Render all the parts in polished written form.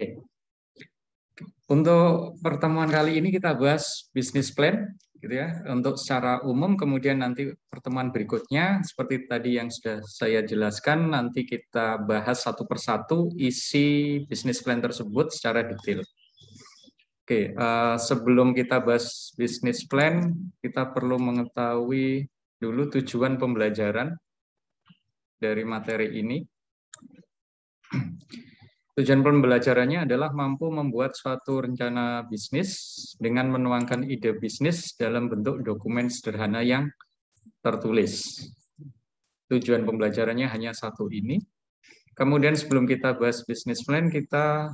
Oke. Untuk pertemuan kali ini kita bahas bisnis plan, gitu ya, untuk secara umum. Kemudian nanti pertemuan berikutnya, seperti tadi yang sudah saya jelaskan, nanti kita bahas satu persatu isi bisnis plan tersebut secara detail. Oke, sebelum kita bahas bisnis plan, kita perlu mengetahui dulu tujuan pembelajaran dari materi ini. Tujuan pembelajarannya adalah mampu membuat suatu rencana bisnis dengan menuangkan ide bisnis dalam bentuk dokumen sederhana yang tertulis. Tujuan pembelajarannya hanya satu ini. Kemudian sebelum kita bahas bisnis plan, kita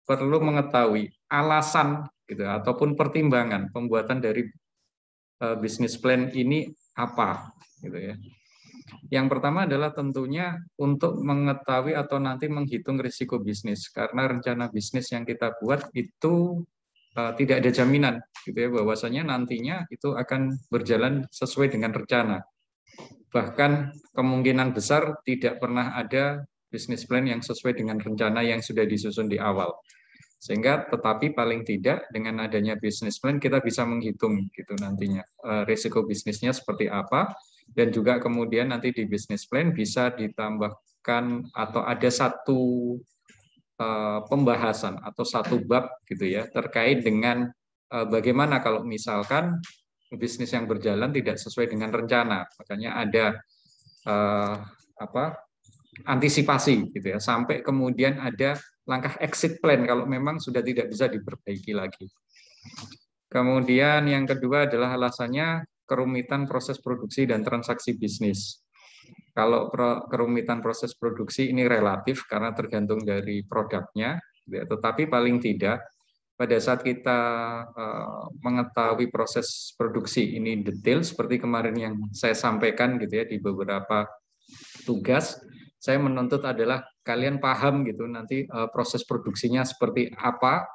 perlu mengetahui alasan gitu ataupun pertimbangan pembuatan dari bisnis plan ini apa gitu ya. Yang pertama adalah tentunya untuk mengetahui atau nanti menghitung risiko bisnis, karena rencana bisnis yang kita buat itu tidak ada jaminan gitu ya, bahwasanya nantinya itu akan berjalan sesuai dengan rencana. Bahkan kemungkinan besar tidak pernah ada bisnis plan yang sesuai dengan rencana yang sudah disusun di awal. Sehingga tetapi paling tidak dengan adanya bisnis plan kita bisa menghitung gitu nantinya risiko bisnisnya seperti apa, dan juga kemudian nanti di bisnis plan bisa ditambahkan atau ada satu pembahasan atau satu bab gitu ya terkait dengan bagaimana kalau misalkan bisnis yang berjalan tidak sesuai dengan rencana. Makanya ada antisipasi gitu ya, sampai kemudian ada langkah exit plan kalau memang sudah tidak bisa diperbaiki lagi. Kemudian yang kedua adalah alasannya kerumitan proses produksi dan transaksi bisnis. Kalau kerumitan proses produksi ini relatif karena tergantung dari produknya, tetapi paling tidak pada saat kita mengetahui proses produksi ini detail seperti kemarin yang saya sampaikan gitu ya di beberapa tugas, saya menuntut adalah kalian paham gitu nanti proses produksinya seperti apa,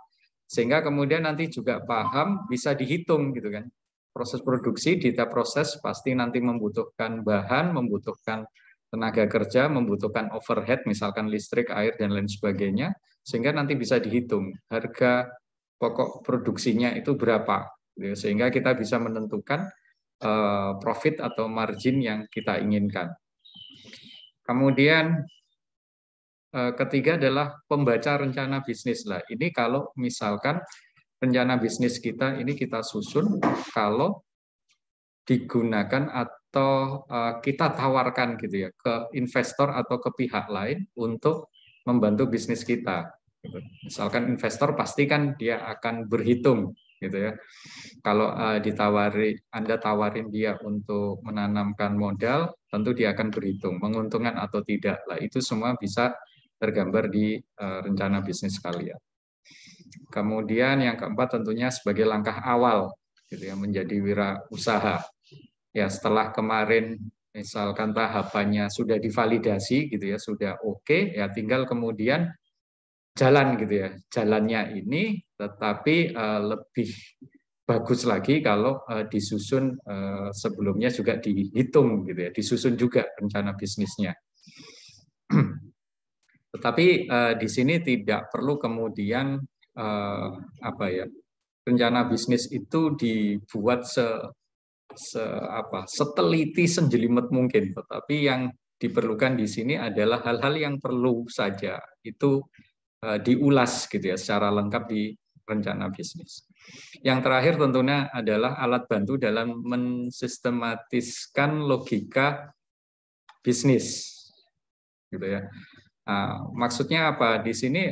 sehingga kemudian nanti juga paham bisa dihitung gitu kan. Proses produksi, data proses pasti nanti membutuhkan bahan, membutuhkan tenaga kerja, membutuhkan overhead misalkan listrik, air dan lain sebagainya, sehingga nanti bisa dihitung harga pokok produksinya itu berapa, sehingga kita bisa menentukan profit atau margin yang kita inginkan. Kemudian ketiga adalah pembaca rencana bisnis lah. Ini kalau misalkan rencana bisnis kita ini kita susun, kalau digunakan atau kita tawarkan gitu ya ke investor atau ke pihak lain untuk membantu bisnis kita. Misalkan investor pasti kan dia akan berhitung gitu ya. Kalau Anda tawarin dia untuk menanamkan modal, tentu dia akan berhitung menguntungkan atau tidak. Lah itu semua bisa tergambar di rencana bisnis kalian. Kemudian yang keempat tentunya sebagai langkah awal gitu ya menjadi wirausaha. Ya setelah kemarin misalkan tahapannya sudah divalidasi gitu ya, sudah oke, ya tinggal kemudian jalan gitu ya. Jalannya ini tetapi lebih bagus lagi kalau disusun sebelumnya juga dihitung gitu ya, disusun juga rencana bisnisnya. Tetapi di sini tidak perlu kemudian rencana bisnis itu dibuat seteliti senjelimet mungkin. Tetapi yang diperlukan di sini adalah hal-hal yang perlu saja itu diulas gitu ya secara lengkap di rencana bisnis. Yang terakhir tentunya adalah alat bantu dalam mensistematiskan logika bisnis, gitu ya. Maksudnya apa? Di sini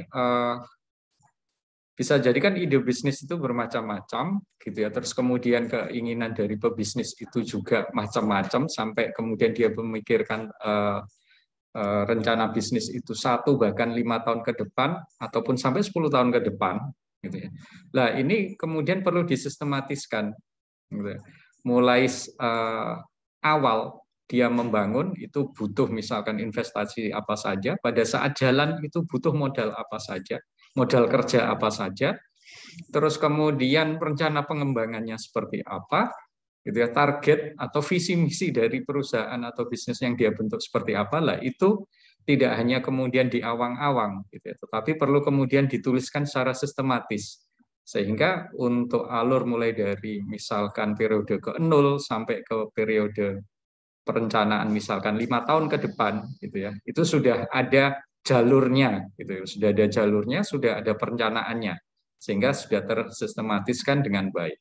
bisa jadi kan ide bisnis itu bermacam-macam, gitu ya. Terus kemudian keinginan dari pebisnis itu juga macam-macam sampai kemudian dia memikirkan rencana bisnis itu 1 bahkan 5 tahun ke depan ataupun sampai 10 tahun ke depan, gitu ya. Nah ini kemudian perlu disistematiskan, gitu ya. Mulai awal dia membangun itu butuh misalkan investasi apa saja, pada saat jalan itu butuh modal apa saja, modal kerja apa saja, terus kemudian rencana pengembangannya seperti apa, gitu ya, target atau visi misi dari perusahaan atau bisnis yang dia bentuk seperti apa lah, itu tidak hanya kemudian diawang-awang, gitu ya, tetapi perlu kemudian dituliskan secara sistematis. Sehingga untuk alur mulai dari misalkan periode ke-0 sampai ke periode perencanaan misalkan 5 tahun ke depan, gitu ya, itu sudah ada jalurnya, gitu ya, sudah ada jalurnya, sudah ada perencanaannya, sehingga sudah tersistematiskan dengan baik.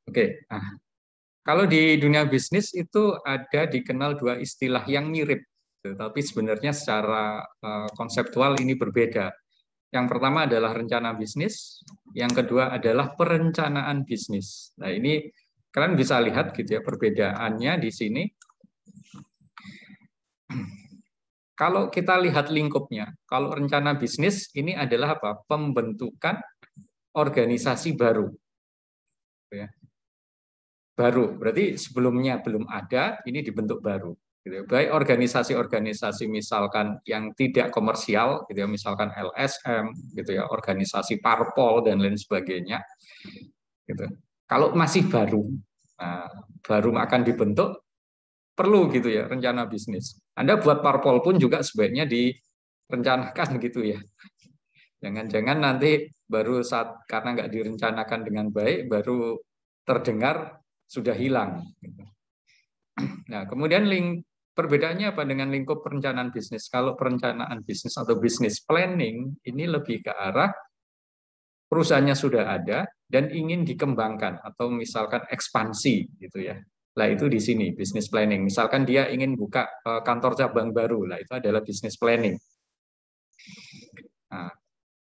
Oke, nah, kalau di dunia bisnis itu ada dikenal dua istilah yang mirip, tetapi sebenarnya secara konseptual ini berbeda. Yang pertama adalah rencana bisnis, yang kedua adalah perencanaan bisnis. Nah, ini kalian bisa lihat gitu ya perbedaannya di sini. Kalau kita lihat lingkupnya, kalau rencana bisnis ini adalah apa? Pembentukan organisasi baru. Ya. Baru, berarti sebelumnya belum ada, ini dibentuk baru. Gitu. Baik organisasi-organisasi misalkan yang tidak komersial, gitu ya, misalkan LSM, gitu ya, organisasi parpol dan lain sebagainya. Gitu. Kalau masih baru, nah, baru akan dibentuk, perlu gitu ya rencana bisnis. Anda buat parpol pun juga sebaiknya direncanakan gitu ya. Jangan-jangan nanti baru saat karena nggak direncanakan dengan baik, baru terdengar sudah hilang. Nah, kemudian perbedaannya apa dengan lingkup perencanaan bisnis? Kalau perencanaan bisnis atau business planning ini lebih ke arah perusahaannya sudah ada dan ingin dikembangkan atau misalkan ekspansi gitu ya. Lah itu di sini business planning. Misalkan dia ingin buka kantor cabang baru, lah itu adalah business planning. Nah,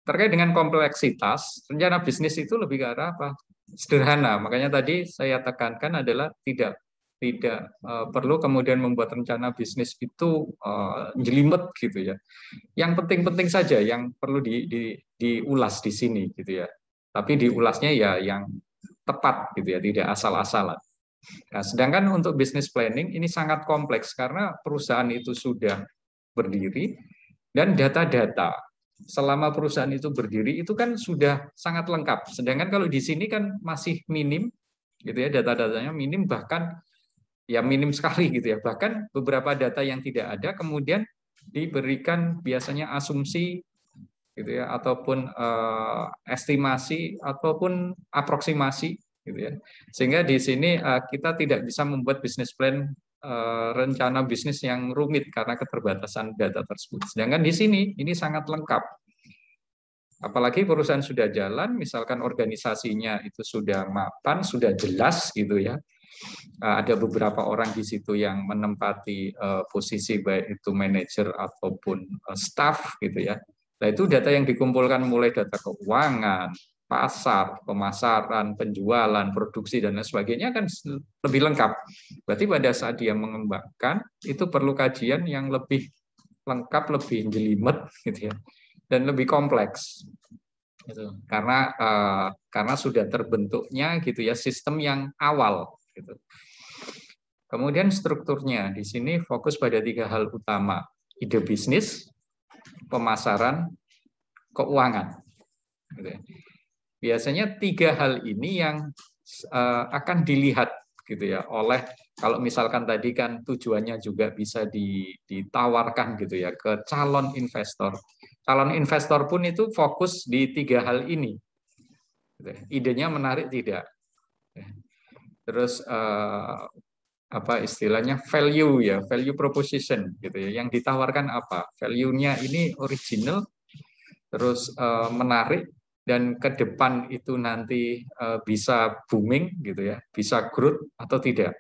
terkait dengan kompleksitas, rencana bisnis itu lebih ke arah apa? Sederhana. Makanya tadi saya tekankan adalah tidak perlu kemudian membuat rencana bisnis itu jelimet gitu ya. Yang penting-penting saja yang perlu diulas di sini gitu ya. Tapi diulasnya ya yang tepat gitu ya, tidak asal-asalan. Nah, sedangkan untuk business planning ini sangat kompleks karena perusahaan itu sudah berdiri dan data-data selama perusahaan itu berdiri itu kan sudah sangat lengkap. Sedangkan kalau di sini kan masih minim gitu ya, data-datanya minim, bahkan ya minim sekali gitu ya. Bahkan beberapa data yang tidak ada kemudian diberikan biasanya asumsi gitu ya, ataupun estimasi ataupun aproksimasi gitu ya. Sehingga di sini kita tidak bisa membuat business plan rencana bisnis yang rumit karena keterbatasan data tersebut. Sedangkan di sini ini sangat lengkap. Apalagi perusahaan sudah jalan, misalkan organisasinya itu sudah mapan, sudah jelas gitu ya. Ada beberapa orang di situ yang menempati posisi baik itu manajer ataupun staff gitu ya. Nah, itu data yang dikumpulkan mulai data keuangan, pasar, pemasaran, penjualan, produksi dan lain sebagainya kan lebih lengkap. Berarti pada saat dia mengembangkan itu perlu kajian yang lebih lengkap, lebih jelimet gitu ya. Dan lebih kompleks. Gitu. Karena sudah terbentuknya gitu ya sistem yang awal gitu. Kemudian strukturnya di sini fokus pada 3 hal utama: ide bisnis, pemasaran, keuangan. Gitu ya. Biasanya 3 hal ini yang akan dilihat gitu ya oleh, kalau misalkan tadi kan tujuannya juga bisa ditawarkan gitu ya ke calon investor. Calon investor pun itu fokus di 3 hal ini. Idenya menarik tidak? Terus apa istilahnya value ya, value proposition gitu ya. Yang ditawarkan apa? Value-nya ini original, terus menarik, dan ke depan itu nanti bisa booming gitu ya, bisa growth atau tidak.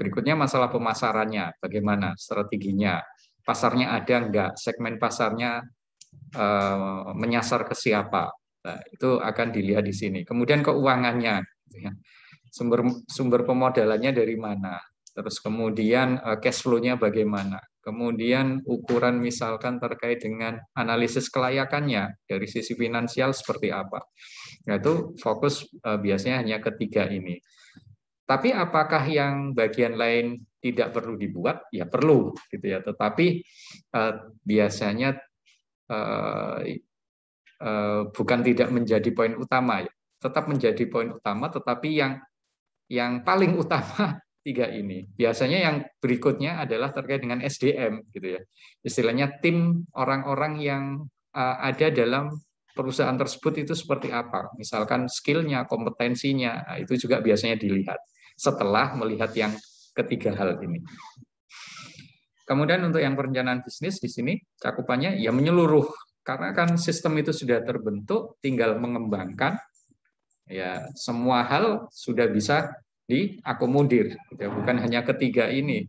Berikutnya masalah pemasarannya, bagaimana strateginya, pasarnya ada enggak, segmen pasarnya menyasar ke siapa. Nah, itu akan dilihat di sini. Kemudian keuangannya, sumber pemodalannya dari mana, terus kemudian cash flow-nya bagaimana, kemudian ukuran misalkan terkait dengan analisis kelayakannya dari sisi finansial seperti apa. Nah, itu fokus biasanya hanya ketiga ini. Tapi apakah yang bagian lain tidak perlu dibuat? Ya perlu, gitu ya. Tetapi biasanya bukan tidak menjadi poin utama, ya. Tetap menjadi poin utama, tetapi yang paling utama tiga ini. Biasanya yang berikutnya adalah terkait dengan SDM, gitu ya. Istilahnya tim orang-orang yang ada dalam perusahaan tersebut itu seperti apa. Misalkan skillnya, kompetensinya, itu juga biasanya dilihat setelah melihat yang ketiga hal ini. Kemudian untuk yang perencanaan bisnis di sini cakupannya ya menyeluruh, karena kan sistem itu sudah terbentuk, tinggal mengembangkan, ya semua hal sudah bisa diakomodir, gitu ya. Bukan hanya ketiga ini,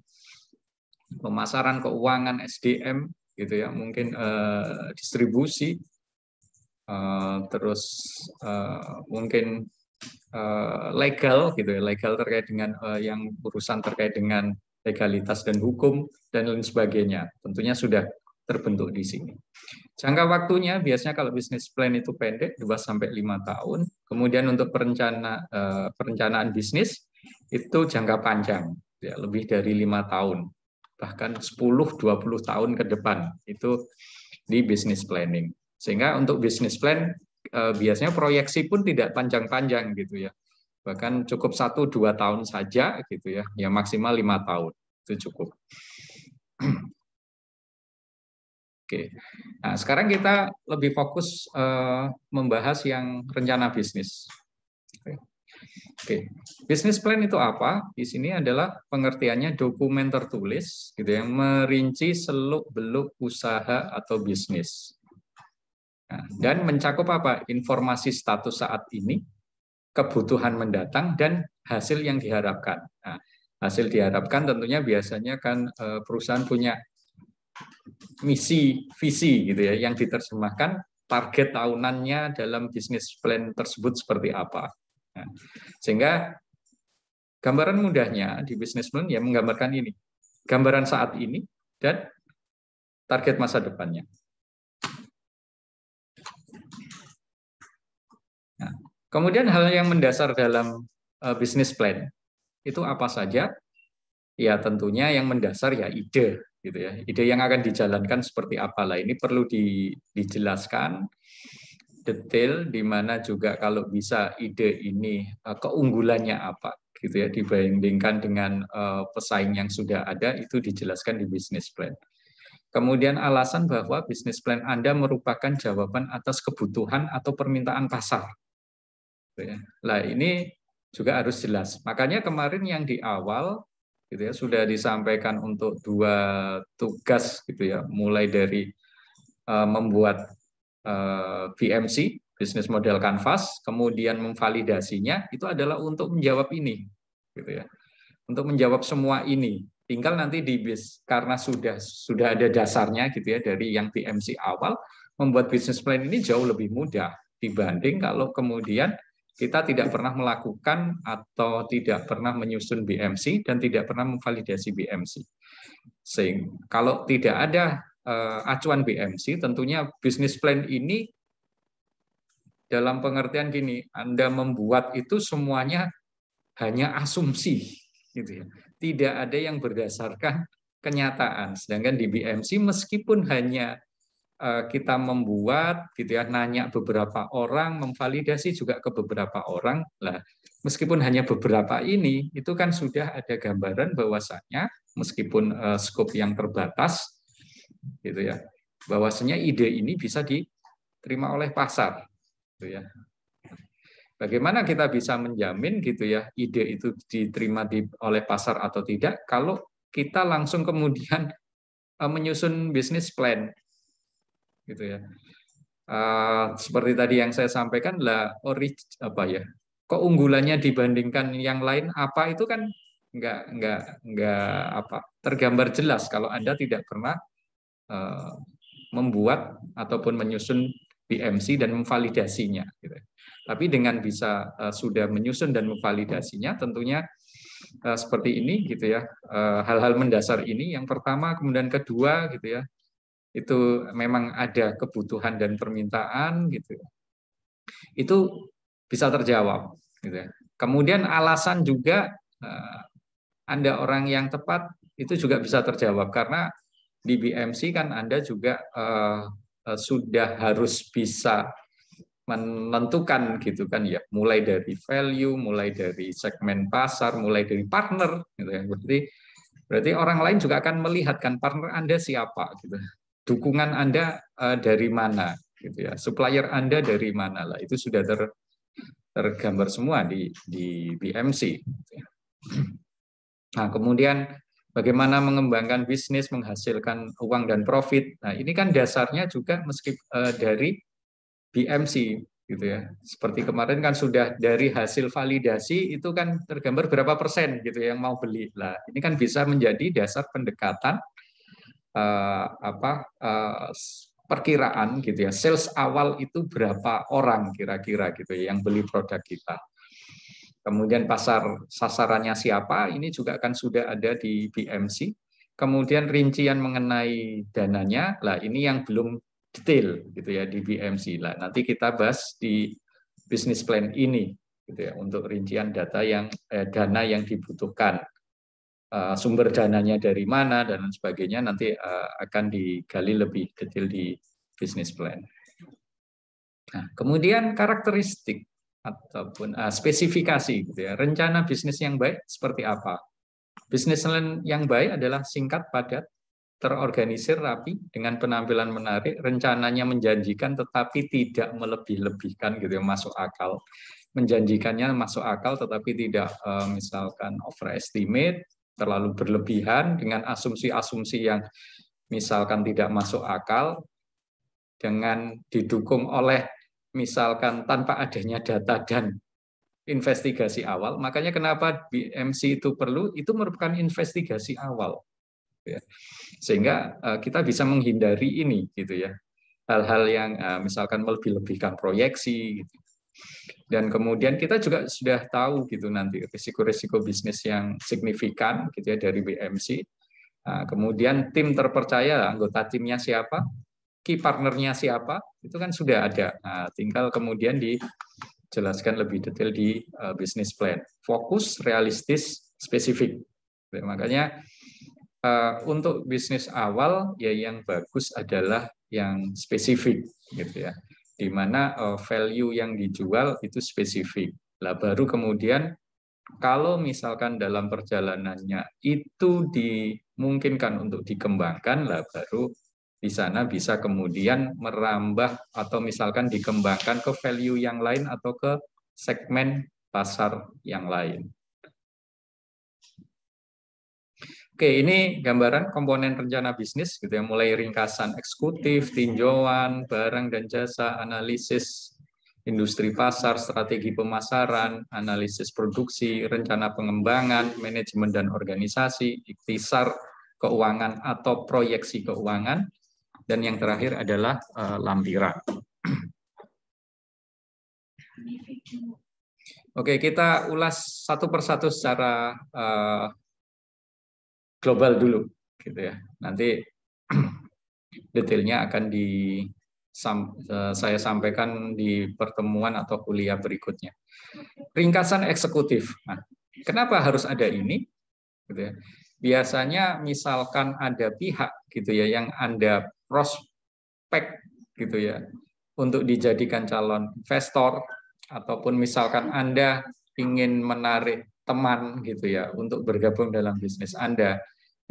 pemasaran, keuangan, SDM, gitu ya, mungkin distribusi, terus mungkin legal, gitu ya, legal terkait dengan yang urusan terkait dengan legalitas dan hukum dan lain sebagainya. Tentunya sudah terbentuk di sini. Jangka waktunya biasanya kalau bisnis plan itu pendek 2-5 tahun. Kemudian untuk perencanaan bisnis itu jangka panjang, ya, lebih dari 5 tahun, bahkan 10-20 tahun ke depan itu di business planning. Sehingga untuk business plan biasanya proyeksi pun tidak panjang-panjang, gitu ya. Bahkan cukup 1-2 tahun saja, gitu ya. Ya maksimal 5 tahun itu cukup. Oke. Nah, sekarang kita lebih fokus membahas yang rencana bisnis. Oke. Bisnis plan itu apa? Di sini adalah pengertiannya dokumen tertulis, gitu, yang merinci seluk-beluk usaha atau bisnis. Nah, dan mencakup apa? Informasi status saat ini, kebutuhan mendatang, dan hasil yang diharapkan. Nah, hasil diharapkan tentunya biasanya kan perusahaan punya misi, visi, gitu ya, yang diterjemahkan target tahunannya dalam bisnis plan tersebut seperti apa. Nah, sehingga gambaran mudahnya di bisnis plan ya menggambarkan ini, gambaran saat ini dan target masa depannya. Nah, kemudian hal yang mendasar dalam bisnis plan itu apa saja? Ya tentunya yang mendasar ya ide, gitu ya. Ide yang akan dijalankan seperti apalah, ini perlu dijelaskan detail, di mana juga kalau bisa ide ini keunggulannya apa, gitu ya, dibandingkan dengan pesaing yang sudah ada, itu dijelaskan di business plan. Kemudian alasan bahwa bisnis plan Anda merupakan jawaban atas kebutuhan atau permintaan pasar. Nah, ini juga harus jelas. Makanya kemarin yang di awal, gitu ya, sudah disampaikan untuk 2 tugas, gitu ya, mulai dari membuat BMC, Business Model Canvas, kemudian memvalidasinya, itu adalah untuk menjawab ini, gitu ya, untuk menjawab semua ini. Tinggal nanti karena sudah ada dasarnya, gitu ya, dari yang BMC awal, membuat business plan ini jauh lebih mudah dibanding kalau kemudian kita tidak pernah melakukan atau tidak pernah menyusun BMC dan tidak pernah memvalidasi BMC. Sehingga kalau tidak ada acuan BMC, tentunya business plan ini dalam pengertian gini, Anda membuat itu semuanya hanya asumsi, gitu ya. Tidak ada yang berdasarkan kenyataan. Sedangkan di BMC meskipun hanya kita membuat, gitu ya, nanya beberapa orang, memvalidasi juga ke beberapa orang. Lah, meskipun hanya beberapa ini, itu kan sudah ada gambaran bahwasanya meskipun skop yang terbatas, gitu ya, bahwasanya ide ini bisa diterima oleh pasar, gitu ya. Bagaimana kita bisa menjamin, gitu ya, ide itu diterima oleh pasar atau tidak kalau kita langsung kemudian menyusun bisnis plan, gitu ya. Seperti tadi yang saya sampaikan lah, keunggulannya dibandingkan yang lain apa, itu kan nggak tergambar jelas kalau Anda tidak pernah membuat ataupun menyusun BMC dan memvalidasinya, gitu. Tapi dengan bisa sudah menyusun dan memvalidasinya, tentunya seperti ini, gitu ya, hal-hal mendasar ini yang pertama, kemudian kedua, gitu ya, itu memang ada kebutuhan dan permintaan, gitu ya, itu bisa terjawab, gitu ya. Kemudian alasan juga Anda orang yang tepat, itu juga bisa terjawab karena di BMC kan Anda juga sudah harus bisa menentukan gitu kan ya, mulai dari value, mulai dari segmen pasar, mulai dari partner gitu ya. Berarti orang lain juga akan melihat kan partner Anda siapa gitu. Dukungan Anda dari mana gitu ya. Supplier Anda dari mana lah. Itu sudah tergambar semua di BMC gitu ya. Nah, kemudian bagaimana mengembangkan bisnis, menghasilkan uang dan profit. Nah, ini kan dasarnya juga dari BMC gitu ya. Seperti kemarin kan sudah dari hasil validasi itu kan tergambar berapa persen gitu ya yang mau beli. Lah, ini kan bisa menjadi dasar pendekatan perkiraan gitu ya. Sales awal itu berapa orang kira-kira gitu ya yang beli produk kita. Kemudian pasar sasarannya siapa, ini juga kan sudah ada di BMC. Kemudian rincian mengenai dananya, lah ini yang belum detail gitu ya di BMC. Lah nanti kita bahas di business plan ini gitu ya untuk rincian dana yang dibutuhkan. Sumber dananya dari mana dan sebagainya nanti akan digali lebih detail di business plan. Nah, kemudian karakteristik ataupun spesifikasi gitu ya. Rencana bisnis yang baik seperti apa? Bisnis plan yang baik adalah singkat, padat, terorganisir, rapi, dengan penampilan menarik, rencananya menjanjikan tetapi tidak melebih-lebihkan gitu ya, masuk akal. Menjanjikannya masuk akal tetapi tidak misalkan overestimate, terlalu berlebihan dengan asumsi-asumsi yang misalkan tidak masuk akal, dengan didukung oleh misalkan tanpa adanya data dan investigasi awal. Makanya kenapa BMC itu perlu, itu merupakan investigasi awal. Sehingga kita bisa menghindari ini gitu ya. Hal-hal yang misalkan melebih-lebihkan proyeksi gitu. Dan kemudian kita juga sudah tahu gitu nanti risiko-risiko bisnis yang signifikan gitu ya dari BMC. Kemudian tim terpercaya, anggota timnya siapa, key partnernya siapa, itu kan sudah ada. Nah, tinggal kemudian dijelaskan lebih detail di business plan. Fokus, realistis, spesifik. Makanya untuk bisnis awal ya yang bagus adalah yang spesifik gitu ya. Di mana value yang dijual itu spesifik. Lah baru kemudian kalau misalkan dalam perjalanannya itu dimungkinkan untuk dikembangkan, lah baru di sana bisa kemudian merambah atau misalkan dikembangkan ke value yang lain atau ke segmen pasar yang lain. Oke, ini gambaran komponen rencana bisnis gitu ya, mulai ringkasan eksekutif, tinjauan, barang dan jasa, analisis industri pasar, strategi pemasaran, analisis produksi, rencana pengembangan, manajemen dan organisasi, ikhtisar keuangan atau proyeksi keuangan, dan yang terakhir adalah lampiran. Oke, kita ulas satu persatu secara global dulu, gitu ya. Nanti detailnya akan saya sampaikan di pertemuan atau kuliah berikutnya. Ringkasan eksekutif. Nah, kenapa harus ada ini? Gitu ya. Biasanya misalkan ada pihak gitu ya yang Anda prospek gitu ya untuk dijadikan calon investor, ataupun misalkan Anda ingin menarik teman gitu ya untuk bergabung dalam bisnis Anda.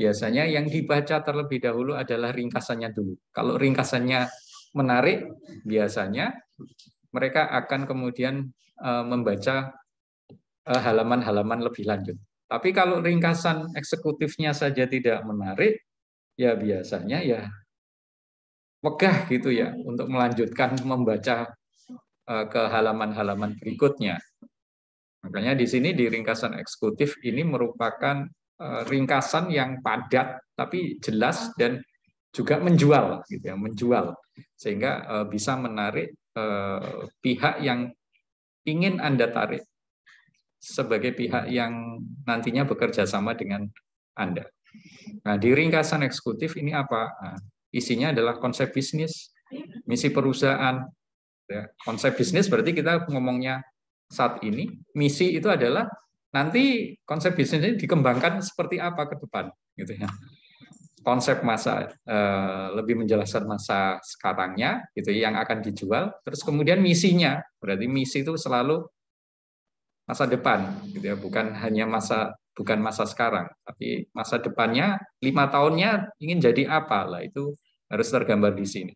Biasanya yang dibaca terlebih dahulu adalah ringkasannya dulu. Kalau ringkasannya menarik, biasanya mereka akan kemudian membaca halaman-halaman lebih lanjut. Tapi kalau ringkasan eksekutifnya saja tidak menarik, ya biasanya ya megah gitu ya untuk melanjutkan membaca ke halaman-halaman berikutnya. Makanya di sini di ringkasan eksekutif ini merupakan ringkasan yang padat tapi jelas dan juga menjual gitu ya, menjual sehingga bisa menarik pihak yang ingin Anda tarik sebagai pihak yang nantinya bekerja sama dengan Anda. Nah, di ringkasan eksekutif ini apa? Nah, isinya adalah konsep bisnis, misi perusahaan. Ya, konsep bisnis berarti kita ngomongnya saat ini, misi itu adalah nanti konsep bisnis ini dikembangkan seperti apa ke depan, gitu ya. konsep masa lebih menjelaskan masa sekarangnya gitu yang akan dijual, terus kemudian misinya, berarti misi itu selalu masa depan gitu ya, bukan masa sekarang, tapi masa depannya 5 tahunnya ingin jadi apa lah, itu harus tergambar di sini.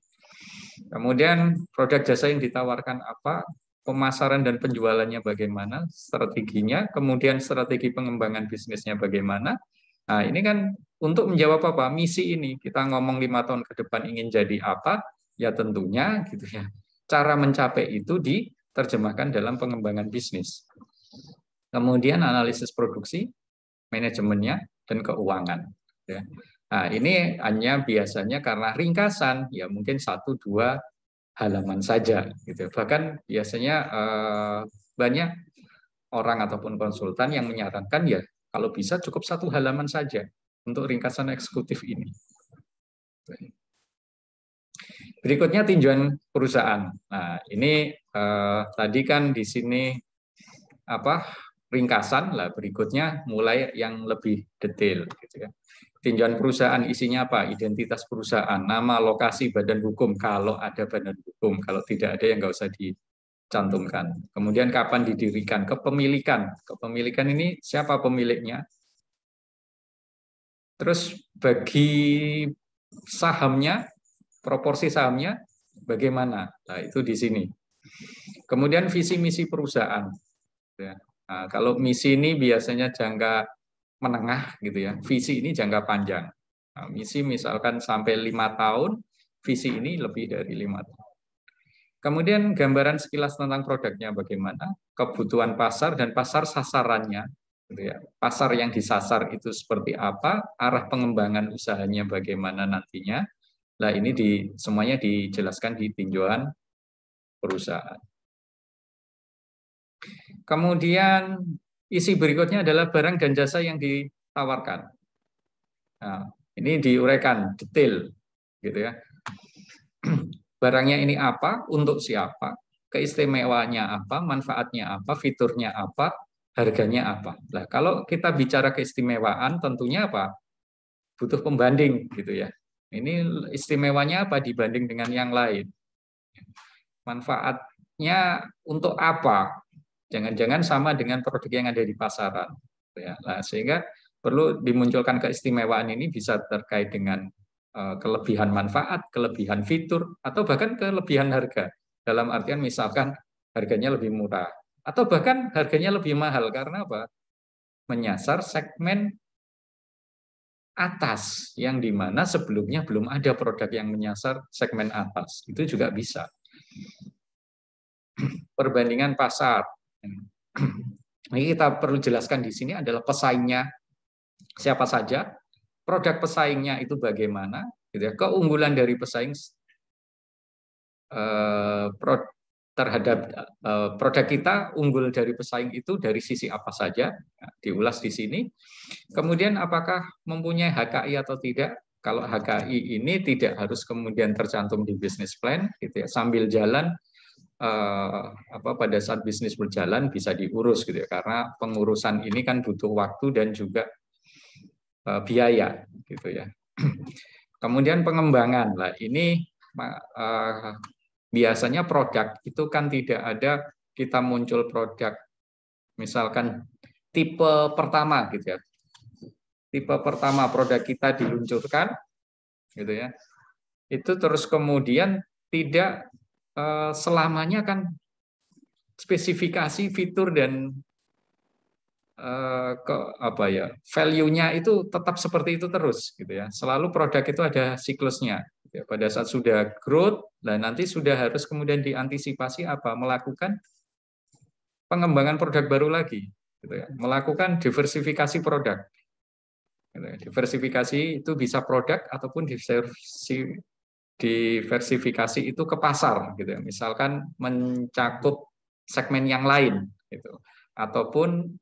Kemudian produk jasa yang ditawarkan apa, pemasaran dan penjualannya bagaimana, strateginya, kemudian strategi pengembangan bisnisnya bagaimana. Nah, ini kan untuk menjawab apa? Misi ini. Kita ngomong 5 tahun ke depan ingin jadi apa? Ya tentunya gitu ya. Cara mencapai itu diterjemahkan dalam pengembangan bisnis. Kemudian analisis produksi, manajemennya, dan keuangan. Ya. Nah, ini hanya biasanya karena ringkasan, ya mungkin 1-2 halaman saja. Gitu. Bahkan biasanya banyak orang ataupun konsultan yang menyarankan ya kalau bisa cukup 1 halaman saja untuk ringkasan eksekutif ini. Berikutnya tinjauan perusahaan. Nah, ini tadi kan di sini apa ringkasan lah, berikutnya mulai yang lebih detail gitu ya. Tinjauan perusahaan isinya apa? Identitas perusahaan, nama, lokasi, badan hukum kalau ada badan hukum, kalau tidak ada yang nggak usah dicantumkan. Kemudian kapan didirikan, kepemilikan ini siapa pemiliknya. Terus bagi sahamnya, proporsi sahamnya bagaimana? Nah, itu di sini. Kemudian visi misi perusahaan. Nah, kalau misi ini biasanya jangka menengah gitu ya. Visi ini jangka panjang. Nah, misi misalkan sampai 5 tahun, visi ini lebih dari 5 tahun. Kemudian gambaran sekilas tentang produknya bagaimana, kebutuhan pasar dan pasar sasarannya. Gitu ya. Pasar yang disasar itu seperti apa, arah pengembangan usahanya bagaimana nantinya. Nah, ini semuanya dijelaskan di tinjauan perusahaan. Kemudian isi berikutnya adalah barang dan jasa yang ditawarkan. Nah, ini diuraikan detail, gitu ya. Barangnya ini apa, untuk siapa, keistimewaannya apa, manfaatnya apa, fiturnya apa, harganya apa. Nah, kalau kita bicara keistimewaan, tentunya apa? Butuh pembanding, gitu ya. Ini istimewanya apa dibanding dengan yang lain? Manfaatnya untuk apa? Jangan-jangan sama dengan produk yang ada di pasaran. Ya, nah, sehingga perlu dimunculkan keistimewaan ini bisa terkait dengan kelebihan manfaat, kelebihan fitur, atau bahkan kelebihan harga. Dalam artian misalkan harganya lebih murah, atau bahkan harganya lebih mahal karena apa? Menyasar segmen atas yang dimana sebelumnya belum ada produk yang menyasar segmen atas. Itu juga bisa. Perbandingan pasar. Ini kita perlu jelaskan di sini adalah pesaingnya siapa saja, produk pesaingnya itu bagaimana, gitu ya. Keunggulan dari pesaing terhadap produk kita unggul dari pesaing itu dari sisi apa saja, diulas di sini. Kemudian apakah mempunyai HKI atau tidak? Kalau HKI ini tidak harus kemudian tercantum di business plan, gitu ya. Sambil jalan pada saat bisnis berjalan bisa diurus gitu ya, karena pengurusan ini kan butuh waktu dan juga biaya gitu ya. Kemudian pengembangan lah, ini biasanya produk itu kan tidak ada kita muncul produk misalkan tipe pertama gitu ya. Tipe pertama produk kita diluncurkan gitu ya. Itu terus kemudian tidak selamanya kan spesifikasi fitur dan value-nya itu tetap seperti itu terus gitu ya. Selalu produk itu ada siklusnya. Gitu ya. Pada saat sudah growth, dan nanti sudah harus kemudian diantisipasi apa? Melakukan pengembangan produk baru lagi, gitu ya. Melakukan diversifikasi produk. Gitu ya. Diversifikasi itu bisa produk ataupun diversifikasi itu ke pasar, gitu ya. Misalkan mencakup segmen yang lain, gitu. Ataupun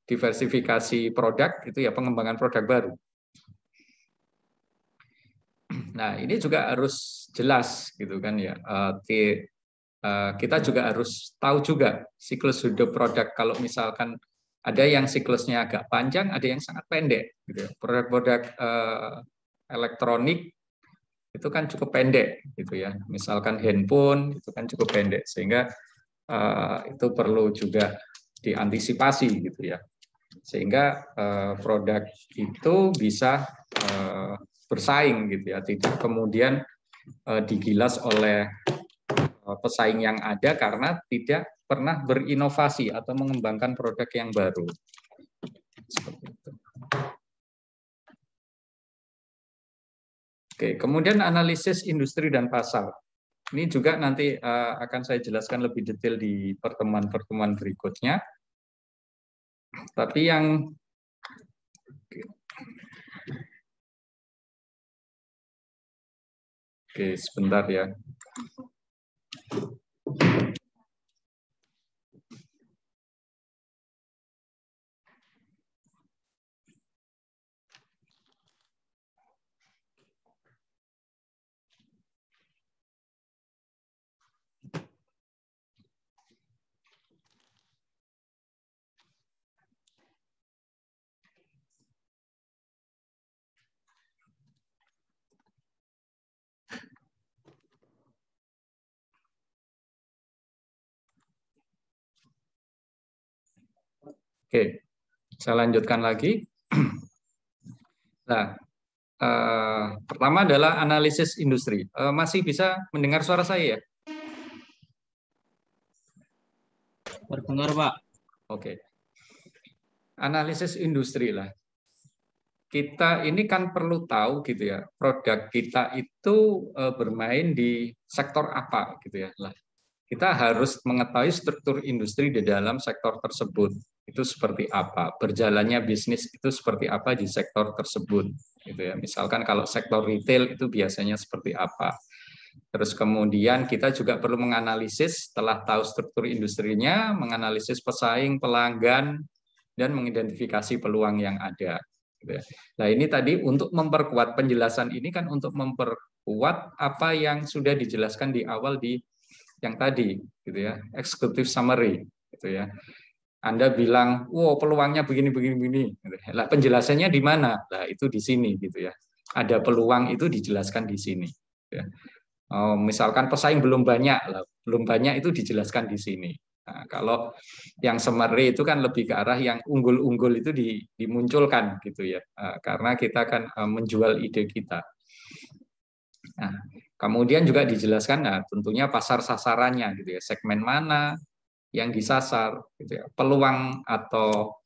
diversifikasi produk itu ya pengembangan produk baru. Nah, ini juga harus jelas gitu kan ya. Kita juga harus tahu juga siklus hidup produk. Kalau misalkan ada yang siklusnya agak panjang, ada yang sangat pendek. Gitu. Produk-produk elektronik itu kan cukup pendek gitu ya. Misalkan handphone itu kan cukup pendek, sehingga itu perlu juga diantisipasi gitu ya. Sehingga produk itu bisa bersaing gitu ya, tidak kemudian digilas oleh pesaing yang ada karena tidak pernah berinovasi atau mengembangkan produk yang baru. Seperti itu. Oke, kemudian analisis industri dan pasar. Ini juga nanti akan saya jelaskan lebih detail di pertemuan-pertemuan berikutnya. Tapi yang Oke, sebentar ya. Oke, saya lanjutkan lagi. Nah, pertama adalah analisis industri. Masih bisa mendengar suara saya ya? Terdengar, Pak. Oke. Analisis industri lah. Kita ini kan perlu tahu gitu ya, produk kita itu bermain di sektor apa gitu ya. Lah, kita harus mengetahui struktur industri di dalam sektor tersebut. Itu seperti apa, berjalannya bisnis itu seperti apa di sektor tersebut gitu ya. Misalkan kalau sektor retail itu biasanya seperti apa. Terus kemudian kita juga perlu menganalisis, setelah tahu struktur industrinya, menganalisis pesaing, pelanggan, dan mengidentifikasi peluang yang ada. Nah, ini tadi untuk memperkuat penjelasan ini kan untuk memperkuat apa yang sudah dijelaskan di awal di yang tadi, gitu ya, executive summary, gitu ya. Anda bilang, wow peluangnya begini. Lah penjelasannya di mana? Nah itu di sini, gitu ya. Ada peluang itu dijelaskan di sini. Ya. Misalkan pesaing belum banyak, lah, belum banyak itu dijelaskan di sini. Nah, kalau yang summary itu kan lebih ke arah yang unggul-unggul itu dimunculkan gitu ya, karena kita akan menjual ide kita. Nah, kemudian juga dijelaskan, nah tentunya pasar sasarannya gitu ya, segmen mana yang disasar, gitu ya, peluang atau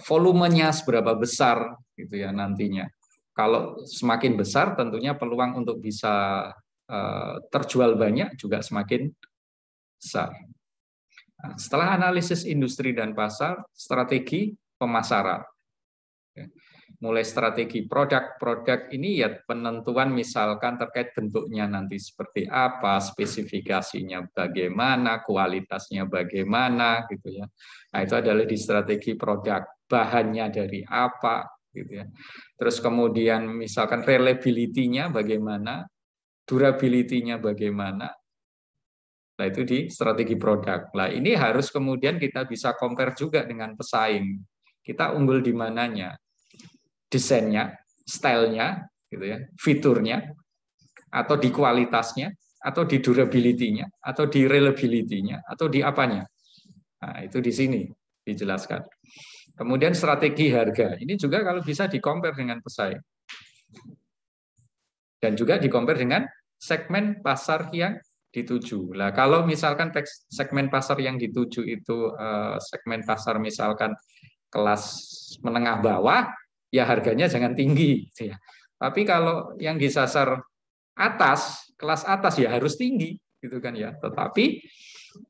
volumenya seberapa besar gitu ya nantinya. Kalau semakin besar, tentunya peluang untuk bisa terjual banyak juga semakin besar. Nah, setelah analisis industri dan pasar, strategi pemasaran. Mulai strategi produk ini ya penentuan misalkan terkait bentuknya nanti seperti apa, spesifikasinya bagaimana, kualitasnya bagaimana gitu ya. Nah, itu adalah di strategi produk, bahannya dari apa gitu ya. Terus kemudian misalkan reliability-nya bagaimana, durability-nya bagaimana. Nah, itu di strategi produk. Nah, ini harus kemudian kita bisa compare juga dengan pesaing. Kita unggul di mananya? Desainnya, stylenya, gitu ya, fiturnya, atau di kualitasnya, atau di durability-nya, atau di reliability-nya, atau di apanya. Nah, itu di sini dijelaskan. Kemudian strategi harga. Ini juga kalau bisa di-compare dengan pesaing. Dan juga di-compare dengan segmen pasar yang dituju. Nah, kalau misalkan segmen pasar yang dituju itu segmen pasar misalkan kelas menengah bawah, ya harganya jangan tinggi. Gitu ya. Tapi kalau yang disasar atas, kelas atas ya harus tinggi, gitu kan ya. Tetapi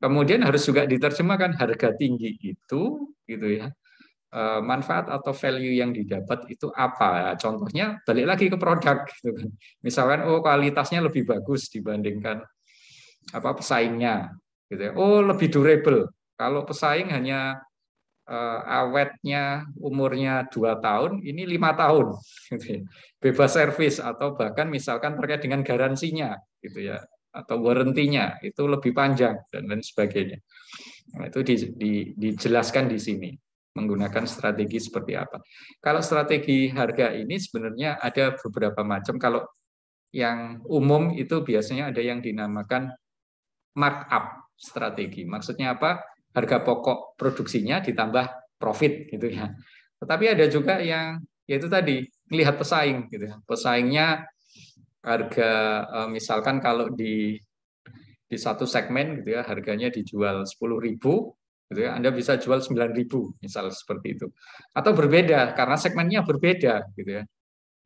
kemudian harus juga diterjemahkan harga tinggi itu, gitu ya. Manfaat atau value yang didapat itu apa? Contohnya balik lagi ke produk, gitu kan. Misalkan oh kualitasnya lebih bagus dibandingkan apa pesaingnya, gitu ya. Oh lebih durable. Kalau pesaing hanya awetnya umurnya 2 tahun, ini 5 tahun, gitu ya. Bebas servis atau bahkan misalkan terkait dengan garansinya, gitu ya, atau warrantinya itu lebih panjang dan lain sebagainya. Nah, itu dijelaskan di sini. menggunakan strategi seperti apa. Kalau strategi harga ini sebenarnya ada beberapa macam. Kalau yang umum itu biasanya ada yang dinamakan markup strategi. Maksudnya apa? Harga pokok produksinya ditambah profit gitu ya. Tetapi ada juga yang yaitu tadi melihat pesaing gitu ya. Pesaingnya harga misalkan kalau di satu segmen gitu ya harganya dijual 10.000 gitu ya, Anda bisa jual 9.000 misal seperti itu. Atau berbeda karena segmennya berbeda gitu ya.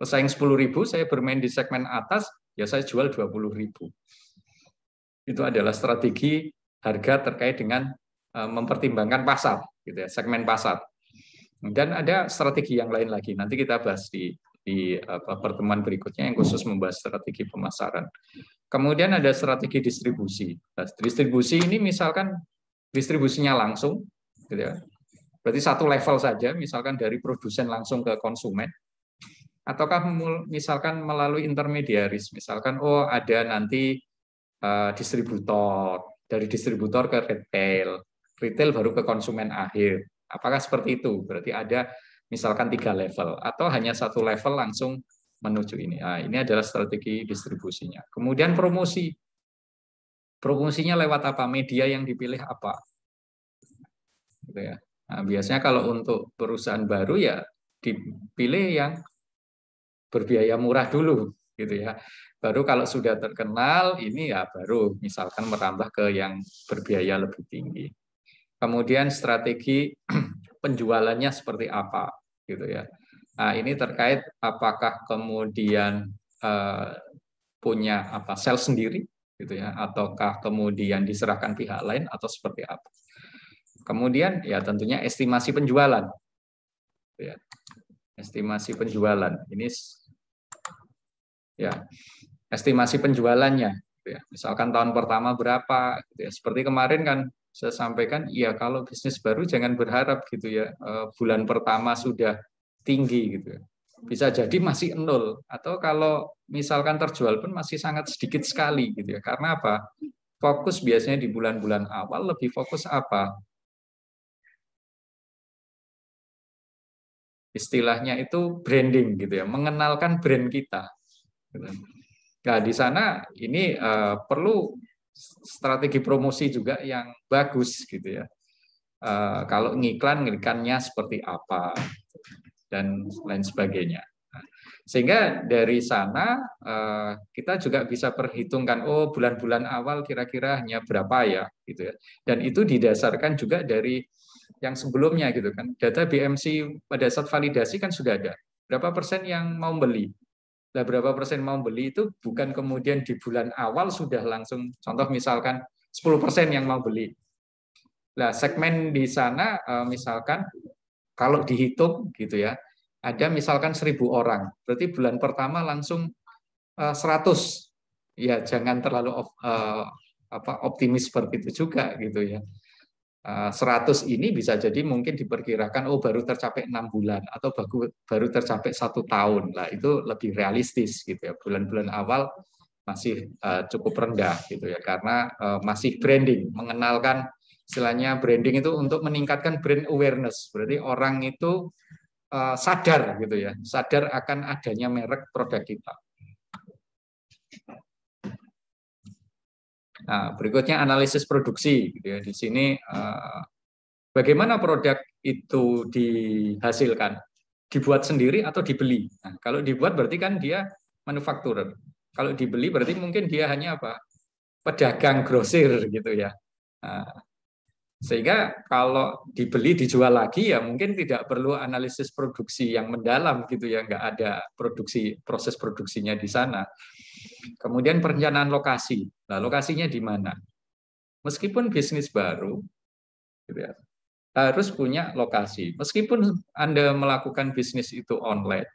Pesaing 10.000 saya bermain di segmen atas ya saya jual 20.000. Itu adalah strategi harga terkait dengan mempertimbangkan pasar gitu ya, segmen pasar. Dan ada strategi yang lain lagi. Nanti kita bahas di pertemuan berikutnya yang khusus membahas strategi pemasaran. Kemudian ada strategi distribusi. Nah, distribusi ini misalkan distribusinya langsung, gitu ya. Berarti satu level saja, misalkan dari produsen langsung ke konsumen, ataukah misalkan melalui intermediaris, misalkan oh ada nanti distributor, dari distributor ke retail, retail baru ke konsumen akhir. Apakah seperti itu? Berarti ada misalkan 3 level, atau hanya satu level langsung menuju ini. Nah, ini adalah strategi distribusinya. Kemudian promosi. Promosinya lewat apa? Media yang dipilih apa? Gitu ya. Nah, biasanya kalau untuk perusahaan baru ya dipilih yang berbiaya murah dulu gitu ya. Baru kalau sudah terkenal ini ya baru misalkan merambah ke yang berbiaya lebih tinggi. Kemudian strategi penjualannya seperti apa gitu ya. Nah, ini terkait apakah kemudian punya apa sales sendiri gitu ya ataukah kemudian diserahkan pihak lain atau seperti apa. Kemudian ya tentunya estimasi penjualan. Ya. Estimasi penjualan. Ini ya estimasi penjualannya. Ya. Misalkan tahun pertama berapa. Gitu ya. Seperti kemarin kan saya sampaikan, ya kalau bisnis baru jangan berharap gitu ya bulan pertama sudah tinggi gitu. Bisa jadi masih nol atau kalau misalkan terjual pun masih sangat sedikit sekali gitu ya. Karena apa? Fokus biasanya di bulan-bulan awal lebih fokus apa? Istilahnya itu branding gitu ya, mengenalkan brand kita. Nah, di sana ini perlu strategi promosi juga yang bagus gitu ya. Kalau ngiklannya seperti apa dan lain sebagainya. Sehingga dari sana kita juga bisa perhitungkan oh bulan-bulan awal kira-kira hanya berapa ya gitu ya. Dan itu didasarkan juga dari yang sebelumnya gitu kan. Data BMC pada saat validasi kan sudah ada. Berapa persen yang mau beli? Nah, berapa persen mau beli itu bukan kemudian di bulan awal sudah langsung contoh misalkan 10% yang mau beli. Nah, segmen di sana misalkan kalau dihitung gitu ya, ada misalkan 1.000 orang, berarti bulan pertama langsung 100. Ya, jangan terlalu optimis seperti itu juga gitu ya. 100 ini bisa jadi mungkin diperkirakan oh baru tercapai 6 bulan atau baru tercapai 1 tahun. Nah, itu lebih realistis gitu ya. Bulan-bulan awal masih cukup rendah gitu ya karena masih branding, mengenalkan istilahnya branding itu untuk meningkatkan brand awareness. Berarti orang itu sadar gitu ya, sadar akan adanya merek produk kita. Nah, berikutnya analisis produksi gitu ya. Di sini bagaimana produk itu dihasilkan? Dibuat sendiri atau dibeli? Nah, kalau dibuat berarti kan dia manufakturer. Kalau dibeli berarti mungkin dia hanya apa? Pedagang grosir gitu ya. Nah, sehingga kalau dibeli dijual lagi ya mungkin tidak perlu analisis produksi yang mendalam gitu ya, nggak ada proses produksinya di sana. Kemudian perencanaan lokasi. Nah, lokasinya di mana? Meskipun bisnis baru, gitu ya, harus punya lokasi. Meskipun Anda melakukan bisnis itu online,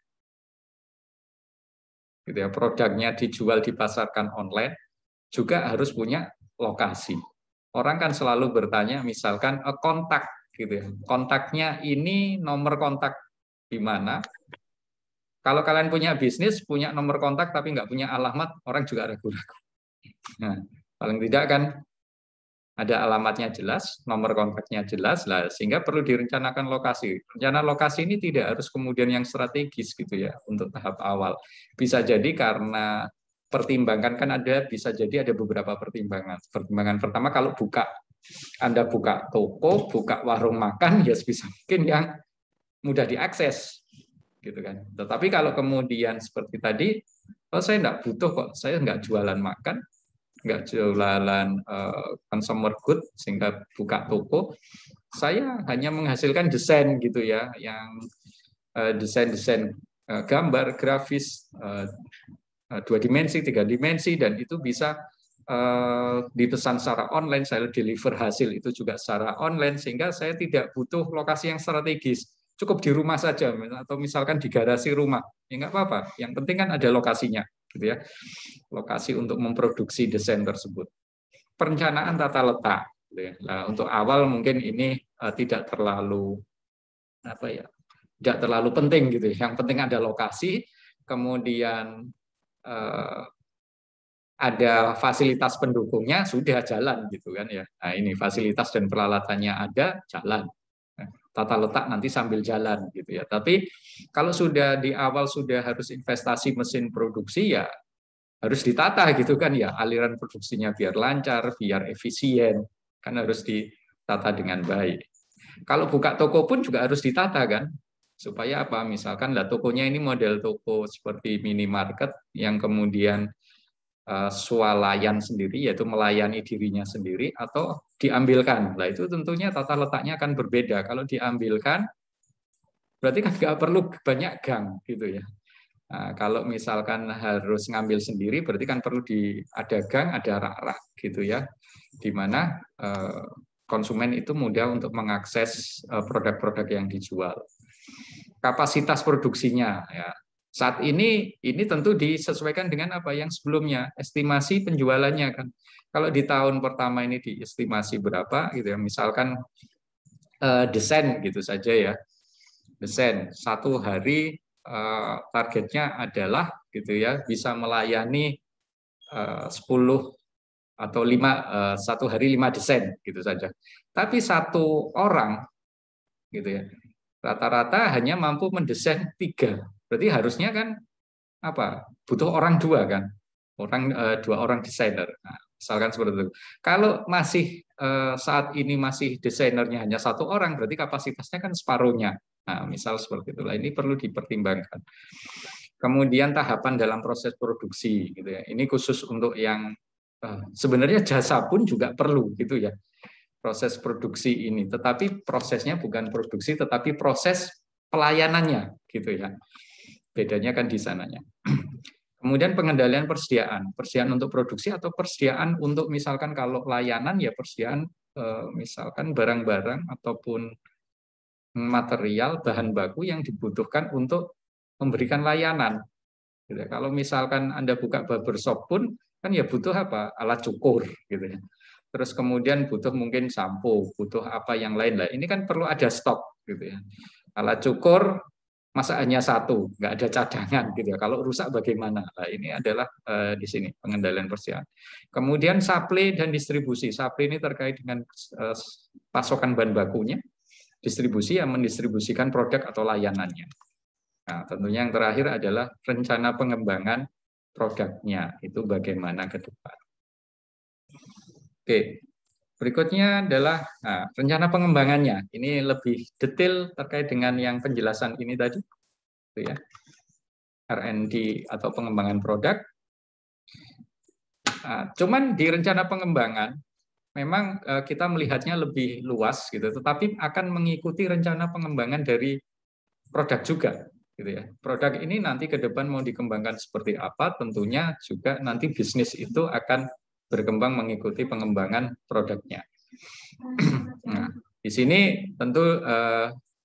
gitu ya, produknya dijual dipasarkan online, juga harus punya lokasi. Orang kan selalu bertanya, misalkan kontak, gitu ya. Kontaknya ini nomor kontak di mana? Kalau kalian punya bisnis, punya nomor kontak tapi nggak punya alamat, orang juga ragu-ragu. Nah, paling tidak kan ada alamatnya jelas, nomor kontaknya jelas, lah sehingga perlu direncanakan lokasi. Rencana lokasi ini tidak harus kemudian yang strategis gitu ya untuk tahap awal. Bisa jadi karena pertimbangan kan ada, bisa jadi ada beberapa pertimbangan. Pertimbangan pertama kalau Anda buka toko, buka warung makan, ya sebisa mungkin yang mudah diakses gitu kan. Tetapi kalau kemudian seperti tadi, oh saya nggak butuh kok, saya nggak jualan makan, nggak jualan consumer good sehingga buka toko, saya hanya menghasilkan desain gitu ya, yang desain-desain gambar grafis 2 dimensi, 3 dimensi, dan itu bisa dipesan secara online, saya deliver hasil itu juga secara online, sehingga saya tidak butuh lokasi yang strategis, cukup di rumah saja, atau misalkan di garasi rumah, ya nggak apa-apa, yang penting kan ada lokasinya gitu ya, lokasi untuk memproduksi desain tersebut. Perencanaan tata letak. Nah, untuk awal mungkin ini tidak terlalu tidak terlalu penting gitu. Yang penting ada lokasi, kemudian ada fasilitas pendukungnya, sudah jalan gitu kan ya. Nah ini fasilitas dan peralatannya ada, jalan. Tata letak nanti sambil jalan gitu ya. Tapi kalau sudah di awal sudah harus investasi mesin produksi ya harus ditata gitu kan ya, aliran produksinya biar lancar, biar efisien, kan harus ditata dengan baik. Kalau buka toko pun juga harus ditata kan, supaya apa? Misalkan lah tokonya ini model toko seperti minimarket yang kemudian swalayan sendiri, yaitu melayani dirinya sendiri, atau diambilkan. Nah itu tentunya tata letaknya akan berbeda. Kalau diambilkan, berarti kan nggak perlu banyak gang gitu ya. Nah, kalau misalkan harus ngambil sendiri, berarti kan perlu ada gang, ada rak-rak gitu ya, di mana konsumen itu mudah untuk mengakses produk-produk yang dijual. Kapasitas produksinya ya. Saat ini tentu disesuaikan dengan apa yang sebelumnya, estimasi penjualannya kan. Kalau di tahun pertama ini diestimasi berapa gitu ya, misalkan desain gitu saja ya. Desain 1 hari targetnya adalah gitu ya, bisa melayani 10 atau 1 hari 5 desain gitu saja. Tapi 1 orang gitu ya, rata-rata hanya mampu mendesain 3. Berarti harusnya kan apa? Butuh orang 2 kan? 2 orang desainer. Nah, misalkan seperti itu. Kalau masih saat ini masih desainernya hanya 1 orang, berarti kapasitasnya kan separuhnya. Nah, misal seperti itulah. Ini perlu dipertimbangkan. Kemudian tahapan dalam proses produksi gitu ya. Ini khusus untuk yang sebenarnya jasa pun juga perlu gitu ya. Proses produksi ini, tetapi prosesnya bukan produksi, tetapi proses pelayanannya gitu ya. Bedanya kan di sananya. Kemudian pengendalian persediaan untuk produksi atau persediaan untuk misalkan kalau layanan ya persediaan misalkan barang-barang ataupun material bahan baku yang dibutuhkan untuk memberikan layanan. Gitu. Kalau misalkan Anda buka barbershop pun kan ya butuh apa? Alat cukur gitu ya. Terus kemudian butuh mungkin sampo, butuh apa yang lain lah. Ini kan perlu ada stok gitu ya. Alat cukur masa hanya 1, nggak ada cadangan gitu ya. Kalau rusak bagaimana? Nah, ini adalah di sini pengendalian persediaan. Kemudian supply dan distribusi. Supply ini terkait dengan pasokan bahan bakunya, distribusi yang mendistribusikan produk atau layanannya. Nah, tentunya yang terakhir adalah rencana pengembangan produknya. Itu bagaimana ke depan. Oke, berikutnya adalah rencana pengembangannya. Ini lebih detail terkait dengan yang penjelasan ini tadi, ya. R&D atau pengembangan produk. Cuman di rencana pengembangan, memang kita melihatnya lebih luas, gitu. Tetapi akan mengikuti rencana pengembangan dari produk juga, gitu ya. Produk ini nanti ke depan mau dikembangkan seperti apa, tentunya juga nanti bisnis itu akan berkembang mengikuti pengembangan produknya. Nah, di sini tentu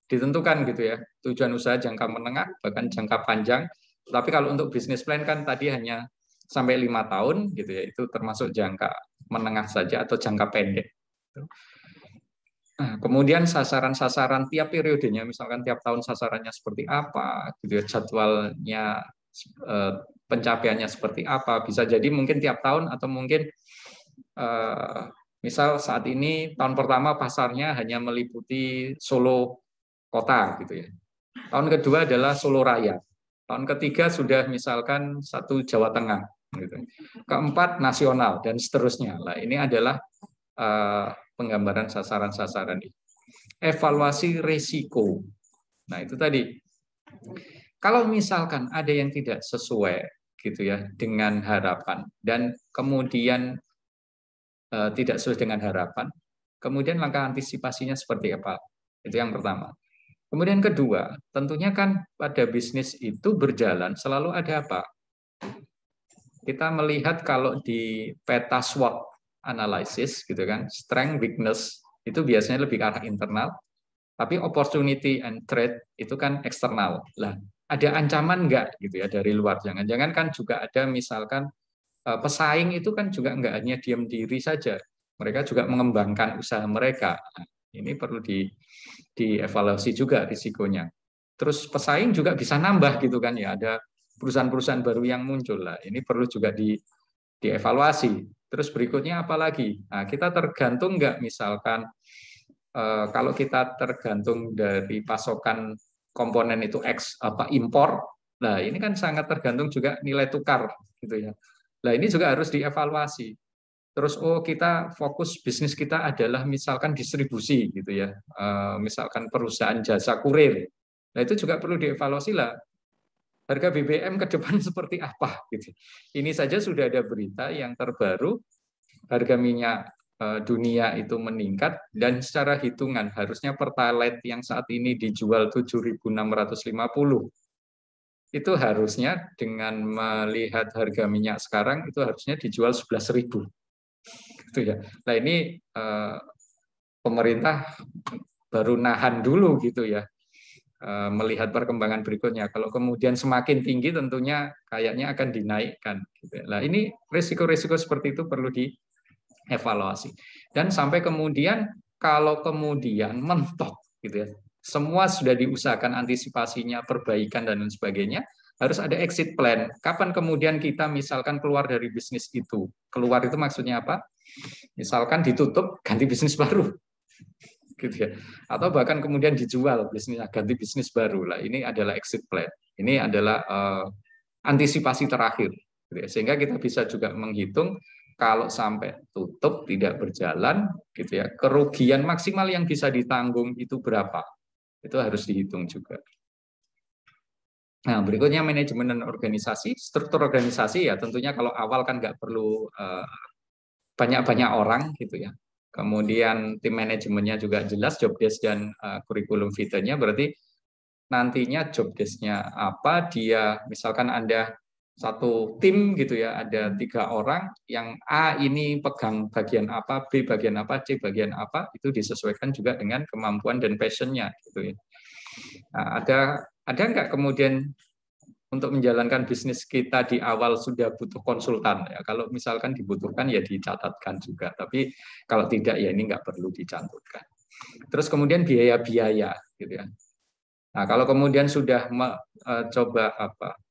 ditentukan gitu ya, tujuan usaha jangka menengah bahkan jangka panjang. Tapi kalau untuk bisnis plan kan tadi hanya sampai 5 tahun gitu ya, itu termasuk jangka menengah saja atau jangka pendek. Nah, kemudian sasaran-sasaran tiap periodenya, misalkan tiap tahun sasarannya seperti apa, gitu ya, jadwalnya pencapaiannya seperti apa, bisa jadi mungkin tiap tahun atau mungkin Misal saat ini tahun pertama pasarnya hanya meliputi Solo kota gitu ya. Tahun kedua adalah Solo Raya. Tahun ketiga sudah misalkan satu Jawa Tengah. Gitu. Keempat nasional dan seterusnya. Nah, ini adalah penggambaran sasaran-sasaran ini. Evaluasi risiko. Nah itu tadi. Kalau misalkan ada yang tidak sesuai gitu ya dengan harapan dan kemudian tidak sesuai dengan harapan, kemudian langkah antisipasinya seperti apa? Itu yang pertama. Kemudian kedua, tentunya kan pada bisnis itu berjalan selalu ada apa? Kita melihat kalau di peta SWOT analysis gitu kan, strength, weakness itu biasanya lebih ke arah internal, tapi opportunity and threat itu kan eksternal. Lah, ada ancaman enggak gitu ya dari luar? Jangan-jangan kan juga ada misalkan pesaing itu kan juga enggak hanya diam diri saja. Mereka juga mengembangkan usaha mereka. Nah, ini perlu dievaluasi juga risikonya. Terus pesaing juga bisa nambah gitu kan ya, ada perusahaan-perusahaan baru yang muncul lah. Ini perlu juga dievaluasi. Terus berikutnya apa lagi? Nah, kita tergantung nggak misalkan kalau kita tergantung dari pasokan komponen itu impor, nah ini kan sangat tergantung juga nilai tukar gitu ya. Nah ini juga harus dievaluasi. Terus kita fokus bisnis kita adalah misalkan distribusi gitu ya, misalkan perusahaan jasa kurir. Nah itu juga perlu dievaluasi lah. Harga BBM ke depan seperti apa gitu. Ini saja sudah ada berita yang terbaru, harga minyak dunia itu meningkat dan secara hitungan harusnya Pertalite yang saat ini dijual 7.650 itu harusnya dengan melihat harga minyak sekarang itu harusnya dijual 11.000 gitu ya. Nah ini pemerintah baru nahan dulu gitu ya, melihat perkembangan berikutnya. Kalau kemudian semakin tinggi tentunya kayaknya akan dinaikkan. Gitu. Nah ini risiko-risiko seperti itu perlu dievaluasi. Dan sampai kemudian kalau kemudian mentok gitu ya, semua sudah diusahakan antisipasinya, perbaikan dan lain sebagainya, harus ada exit plan. Kapan kemudian kita misalkan keluar dari bisnis itu? Keluar itu maksudnya apa? Misalkan ditutup, ganti bisnis baru. Gitu ya. Atau bahkan kemudian dijual bisnisnya, ganti bisnis baru. Lah ini adalah exit plan. Ini adalah antisipasi terakhir. Gitu ya. Sehingga kita bisa juga menghitung kalau sampai tutup tidak berjalan gitu ya, kerugian maksimal yang bisa ditanggung itu berapa? Itu harus dihitung juga. Nah, berikutnya manajemen dan organisasi. Struktur organisasi ya tentunya kalau awal kan nggak perlu banyak-banyak orang gitu ya. Kemudian tim manajemennya juga jelas, job desk dan kurikulum vitae-nya, berarti nantinya job desk-nya apa, dia misalkan Anda satu tim gitu ya, ada 3 orang, yang A ini pegang bagian apa, B bagian apa, C bagian apa, itu disesuaikan juga dengan kemampuan dan passion-nya gitu ya. Nah, ada nggak kemudian untuk menjalankan bisnis kita di awal sudah butuh konsultan ya. Kalau misalkan dibutuhkan ya dicatatkan juga, tapi kalau tidak ya ini nggak perlu dicantumkan. Terus kemudian biaya-biaya gitu ya. Nah, kalau kemudian sudah coba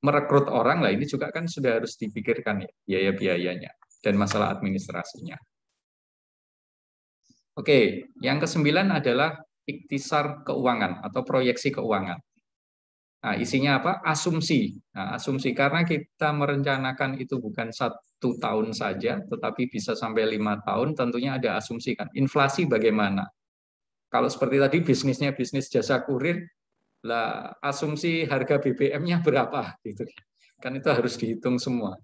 merekrut orang lah, ini juga kan sudah harus dipikirkan ya biaya-biayanya dan masalah administrasinya. Oke, yang ke-9 adalah ikhtisar keuangan atau proyeksi keuangan. Nah, isinya apa? Asumsi. Nah, asumsi karena kita merencanakan itu bukan 1 tahun saja, tetapi bisa sampai 5 tahun. Tentunya ada asumsi kan. Inflasi bagaimana? Kalau seperti tadi bisnisnya bisnis jasa kurir, lah asumsi harga BBM-nya berapa? Gitu kan itu harus dihitung semua.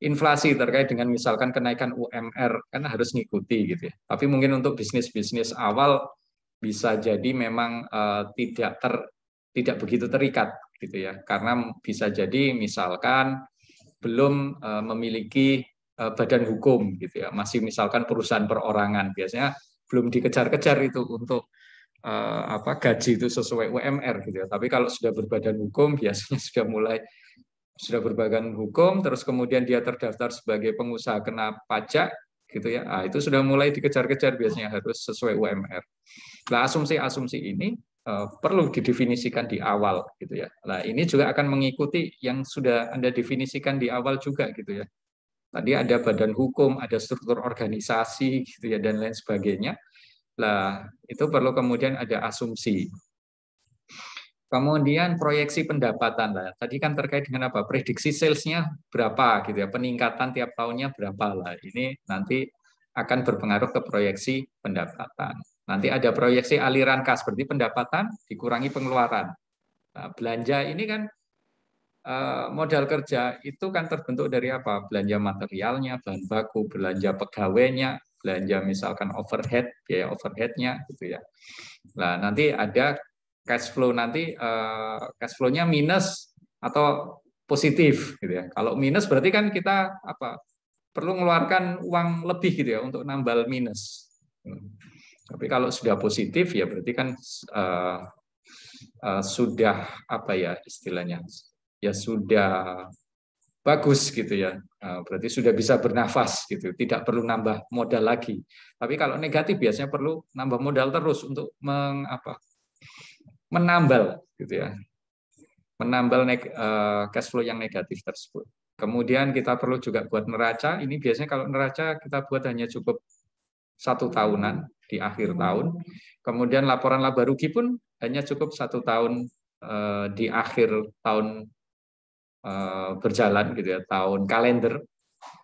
Inflasi terkait dengan misalkan kenaikan UMR kan harus ngikuti gitu ya. Tapi mungkin untuk bisnis-bisnis awal bisa jadi memang tidak begitu terikat gitu ya, karena bisa jadi misalkan belum memiliki badan hukum gitu ya, masih misalkan perusahaan perorangan, biasanya belum dikejar-kejar itu untuk gaji itu sesuai UMR gitu ya. Tapi kalau sudah berbadan hukum biasanya sudah berbadan hukum, terus kemudian dia terdaftar sebagai pengusaha kena pajak gitu ya. Nah, itu sudah mulai dikejar-kejar, biasanya harus sesuai UMR. Nah, asumsi-asumsi ini perlu didefinisikan di awal gitu ya. Nah, ini juga akan mengikuti yang sudah Anda definisikan di awal juga gitu ya. Tadi ada badan hukum, ada struktur organisasi, gitu ya, dan lain sebagainya. Lah, itu perlu kemudian ada asumsi. Kemudian proyeksi pendapatan lah. Tadi kan terkait dengan apa? Prediksi salesnya berapa gitu ya? Peningkatan tiap tahunnya berapa lah? Ini nanti akan berpengaruh ke proyeksi pendapatan. Nanti ada proyeksi aliran kas, berarti pendapatan dikurangi pengeluaran. Nah, belanja ini kan modal kerja itu kan terbentuk dari apa? Belanja materialnya, bahan baku, belanja pegawainya, belanja misalkan overhead, biaya overheadnya gitu ya. Nah, nanti ada cash flow, nanti cash flow-nya minus atau positif gitu ya. Kalau minus berarti kan kita apa? Perlu mengeluarkan uang lebih gitu ya untuk nambal minus. Tapi kalau sudah positif ya berarti kan sudah apa ya istilahnya? Ya sudah bagus gitu ya. Berarti sudah bisa bernafas gitu, tidak perlu nambah modal lagi. Tapi kalau negatif biasanya perlu nambah modal terus untuk menambal gitu ya, menambal cash flow yang negatif tersebut. Kemudian kita perlu juga buat neraca. Ini biasanya kalau neraca kita buat hanya cukup 1 tahunan di akhir tahun. Kemudian laporan laba rugi pun hanya cukup 1 tahun di akhir tahun berjalan gitu ya, tahun kalender.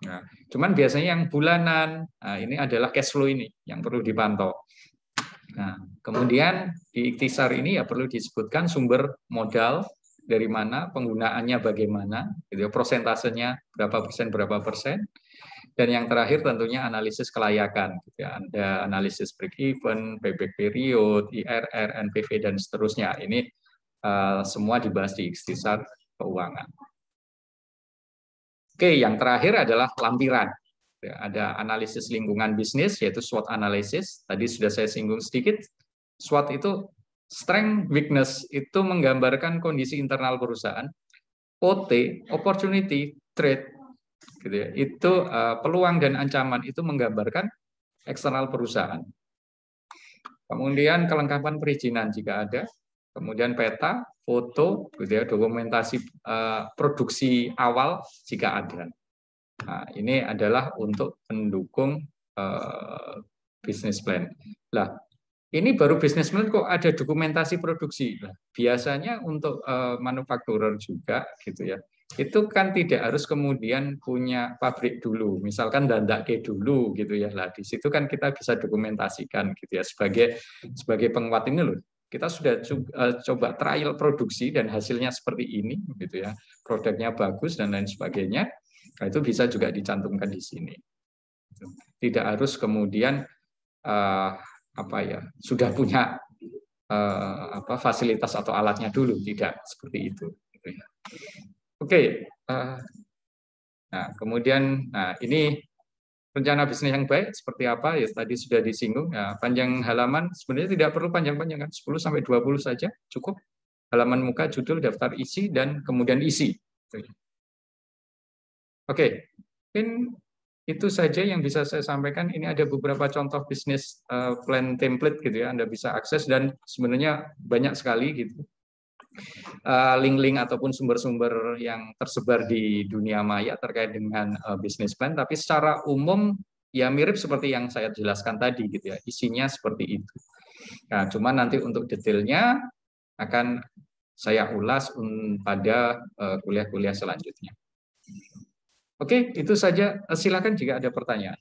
Nah, cuman biasanya yang bulanan, nah ini adalah cash flow ini yang perlu dipantau. Nah, kemudian di ikhtisar ini ya perlu disebutkan sumber modal dari mana, penggunaannya bagaimana, gitu, prosentasenya berapa persen, dan yang terakhir tentunya analisis kelayakan. Gitu ya. Ada analisis break even, payback period, IRR, NPV dan seterusnya. Ini semua dibahas di ikhtisar keuangan. Oke, yang terakhir adalah lampiran. Ada analisis lingkungan bisnis, yaitu SWOT analysis. Tadi sudah saya singgung sedikit. SWOT itu strength, weakness, itu menggambarkan kondisi internal perusahaan. OT, opportunity, threat, gitu ya. Itu peluang dan ancaman, itu menggambarkan eksternal perusahaan. Kemudian kelengkapan perizinan jika ada. Kemudian peta, foto, gitu ya, dokumentasi produksi awal jika ada. Nah, ini adalah untuk mendukung business plan. Lah, ini baru business plan kok ada dokumentasi produksi. Nah, biasanya untuk manufakturer juga gitu ya. Itu kan tidak harus kemudian punya pabrik dulu, misalkan dandake dulu gitu ya. Lah di situ kan kita bisa dokumentasikan gitu ya sebagai penguat ini loh. Kita sudah coba trial produksi dan hasilnya seperti ini gitu ya. Produknya bagus dan lain sebagainya. Nah, itu bisa juga dicantumkan di sini. Tidak harus kemudian sudah punya fasilitas atau alatnya dulu, tidak seperti itu. Oke, nah kemudian, ini rencana bisnis yang baik seperti apa ya tadi sudah disinggung. Ya, panjang halaman sebenarnya tidak perlu panjang-panjang kan, 10 sampai 20 saja cukup. Halaman muka, judul, daftar isi dan kemudian isi. Oke, mungkin itu saja yang bisa saya sampaikan. Ini ada beberapa contoh bisnis plan template gitu ya, Anda bisa akses dan sebenarnya banyak sekali gitu. Link-link ataupun sumber-sumber yang tersebar di dunia maya terkait dengan bisnis plan, tapi secara umum ya mirip seperti yang saya jelaskan tadi gitu ya, isinya seperti itu. Nah, cuma nanti untuk detailnya akan saya ulas pada kuliah-kuliah selanjutnya. Oke, itu saja. Silakan jika ada pertanyaan.